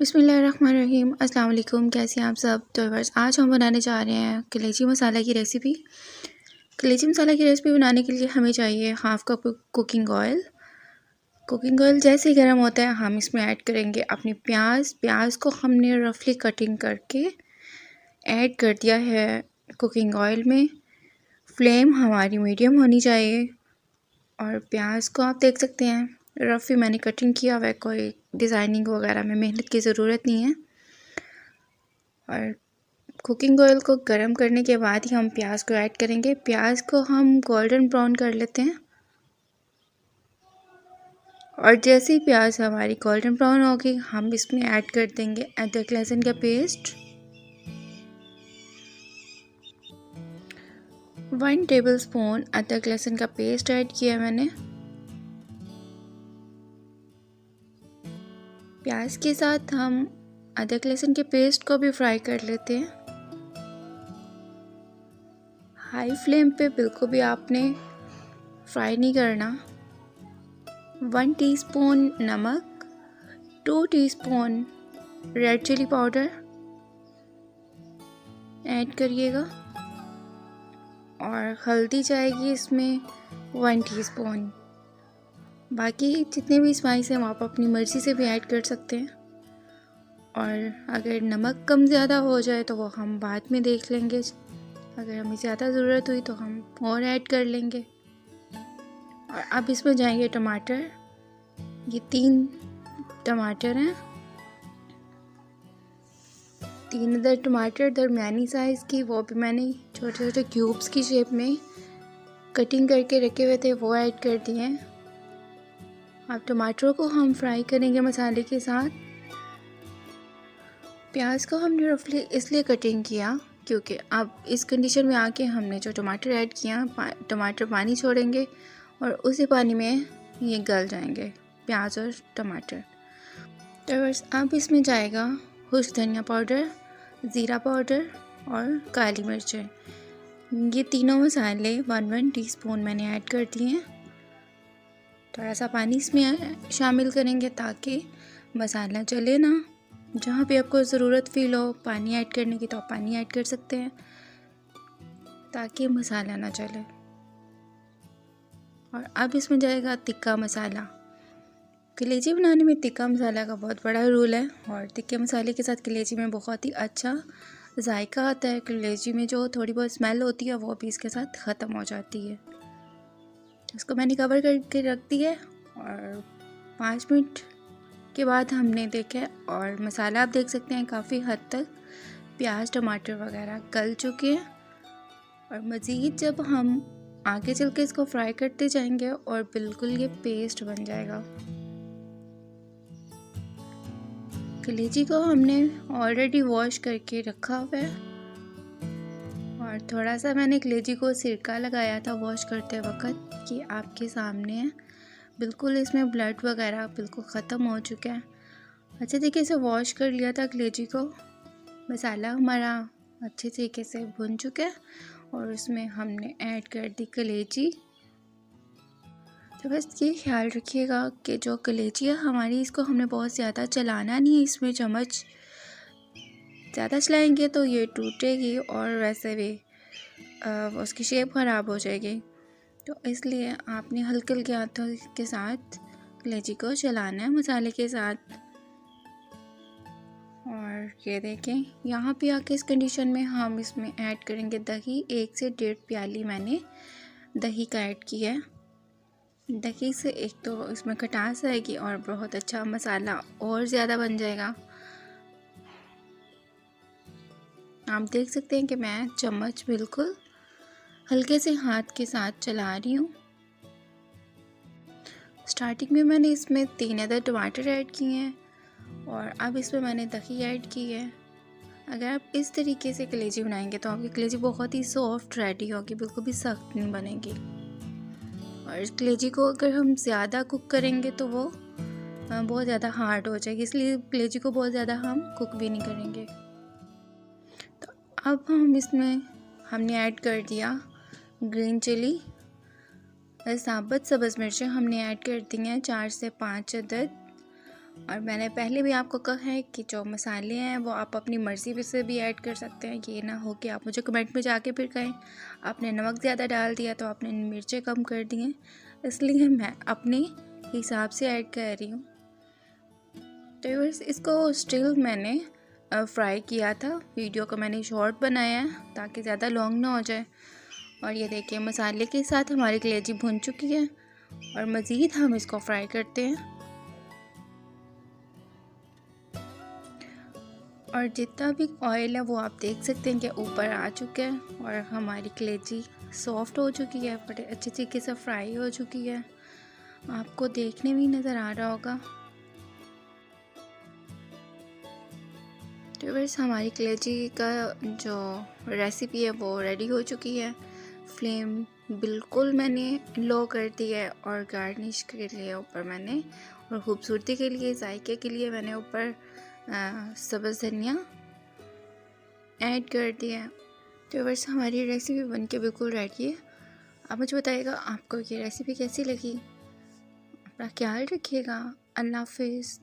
बिस्मिल्लाहिर्रहमानिर्रहीम। अस्सलाम वालेकुम। कैसे हैं आप सब? तो बस आज हम बनाने जा रहे हैं कलेजी मसाला की रेसिपी। कलेजी मसाला की रेसिपी बनाने के लिए हमें चाहिए half cup cooking oil. Cooking oil जैसे ही गर्म होता है हम इसमें ऐड करेंगे अपनी प्याज को हमने रफली कटिंग करके ऐड कर दिया है कुकिंग ऑयल में। फ्लेम हमारी मीडियम होनी चाहिए और प्याज को आप देख सकते हैं रफ़ी मैंने कटिंग किया हुआ है, कोई डिज़ाइनिंग वगैरह में मेहनत की ज़रूरत नहीं है। और कुकिंग ऑयल को गरम करने के बाद ही हम प्याज को ऐड करेंगे। प्याज को हम गोल्डन ब्राउन कर लेते हैं और जैसे ही प्याज हमारी गोल्डन ब्राउन होगी हम इसमें ऐड कर देंगे अदरक लहसुन का पेस्ट, 1 टेबलस्पून अदरक लहसुन का पेस्ट ऐड किया मैंने। प्याज के साथ हम अदरक लहसुन के पेस्ट को भी फ्राई कर लेते हैं। हाई फ्लेम पे बिल्कुल भी आपने फ्राई नहीं करना। 1 टीस्पून नमक, 2 teaspoon red chilli powder add करिएगा और हल्दी जाएगी इसमें 1 टीस्पून। बाकी जितने भी स्पाइस हैं वो आप अपनी मर्ज़ी से भी ऐड कर सकते हैं और अगर नमक कम ज़्यादा हो जाए तो वो हम बाद में देख लेंगे। अगर हमें ज़्यादा ज़रूरत हुई तो हम और ऐड कर लेंगे। और अब इसमें जाएंगे टमाटर। ये 3 टमाटर हैं, 3 अदर टमाटर दरमियानी साइज़ की, वो भी मैंने छोटे छोटे क्यूब्स की शेप में कटिंग करके रखे हुए थे, वो ऐड कर दिए हैं। अब टमाटरों को हम फ्राई करेंगे मसाले के साथ। प्याज को हमने रफली इसलिए कटिंग किया क्योंकि अब इस कंडीशन में आके हमने जो टमाटर ऐड किया, टमाटर पानी छोड़ेंगे और उसी पानी में ये गल जाएंगे प्याज और टमाटर। तो बस अब इसमें जाएगा खुश्क धनिया पाउडर, ज़ीरा पाउडर और काली मिर्चें। ये तीनों मसाले 1 टीस्पून मैंने ऐड कर दिए हैं। थोड़ा सा पानी इसमें शामिल करेंगे ताकि मसाला जले ना। जहाँ पे आपको ज़रूरत फील हो पानी ऐड करने की तो आप पानी ऐड कर सकते हैं ताकि मसाला ना जले। और अब इसमें जाएगा तिक्का मसाला। कलेजी बनाने में तिक्का मसाला का बहुत बड़ा रोल है और तिक्के मसाले के साथ कलेजी में बहुत ही अच्छा जायका आता है। कलेजी में जो थोड़ी बहुत स्मेल होती है वो भी इसके साथ ख़त्म हो जाती है। इसको मैंने कवर करके रख दिया और 5 मिनट के बाद हमने देखा और मसाला आप देख सकते हैं काफ़ी हद तक प्याज टमाटर वगैरह गल चुके हैं। और मज़ीद जब हम आगे चल के इसको फ्राई करते जाएंगे और बिल्कुल ये पेस्ट बन जाएगा। कलेजी को हमने ऑलरेडी वॉश करके रखा हुआ है और थोड़ा सा मैंने कलेजी को सिरका लगाया था वॉश करते वक्त कि आपके सामने है। बिल्कुल इसमें ब्लड वगैरह बिल्कुल ख़त्म हो चुका है। अच्छे तरीके से वॉश कर लिया था कलेजी को। मसाला हमारा अच्छे तरीके से भुन चुका है और उसमें हमने ऐड कर दी कलेजी। तो बस ये ख्याल रखिएगा कि जो कलेजी है हमारी, इसको हमने बहुत ज़्यादा चलाना नहीं है। इसमें चम्मच ज़्यादा चलाएंगे तो ये टूटेगी और वैसे भी उसकी शेप ख़राब हो जाएगी। तो इसलिए आपने हल्के हल्के हाथों के साथ कलेजी को चलाना है मसाले के साथ। और ये देखें यहाँ पे आके इस कंडीशन में हम इसमें ऐड करेंगे दही। 1 से 1.5 प्याली मैंने दही का ऐड किया है। दही से एक तो इसमें खटास आएगी और बहुत अच्छा मसाला और ज़्यादा बन जाएगा। आप देख सकते हैं कि मैं चम्मच बिल्कुल हल्के से हाथ के साथ चला रही हूँ। स्टार्टिंग में मैंने इसमें 3 अदर टमाटर ऐड किए हैं और अब इसमें मैंने दही ऐड की है। अगर आप इस तरीके से कलेजी बनाएंगे तो आपकी कलेजी बहुत ही सॉफ्ट रेडी होगी, बिल्कुल भी सख्त नहीं बनेगी। और इस कलेजी को अगर हम ज़्यादा कुक करेंगे तो वो बहुत ज़्यादा हार्ड हो जाएगी, इसलिए कलेजी को बहुत ज़्यादा हम कुक भी नहीं करेंगे। तो अब हम इसमें हमने ऐड कर दिया ग्रीन चिली, साबुत सब्ज़ मिर्चें हमने ऐड कर दी हैं 4 से 5 अदद और मैंने पहले भी आपको कहा है कि जो मसाले हैं वो आप अपनी मर्ज़ी से भी ऐड कर सकते हैं। ये ना हो कि आप मुझे कमेंट में जाके फिर कहें आपने नमक ज़्यादा डाल दिया तो आपने मिर्चें कम कर दी हैं, इसलिए मैं अपने हिसाब से ऐड कर रही हूँ। तो बस इसको स्टिल मैंने फ्राई किया था, वीडियो को मैंने शॉर्ट बनाया है ताकि ज़्यादा लॉन्ग ना हो जाए। और ये देखिए मसाले के साथ हमारी कलेजी भुन चुकी है और मज़ीद हम इसको फ्राई करते हैं। और जितना भी ऑयल है वो आप देख सकते हैं कि ऊपर आ चुका है और हमारी कलेजी सॉफ्ट हो चुकी है, बड़े अच्छे तरीके से फ्राई हो चुकी है, आपको देखने में नज़र आ रहा होगा। तो बस हमारी कलेजी का जो रेसिपी है वो रेडी हो चुकी है। फ्लेम बिल्कुल मैंने लो कर दी है और गार्निश के लिए ऊपर मैंने और ख़ूबसूरती के लिए जायके के लिए मैंने ऊपर सब्ज़ धनिया ऐड कर दिया है। तो बस हमारी रेसिपी बनके बिल्कुल रेडी है। आप मुझे बताइएगा आपको ये रेसिपी कैसी लगी। अपना ख्याल रखिएगा। अल्लाह हाफ़िज़।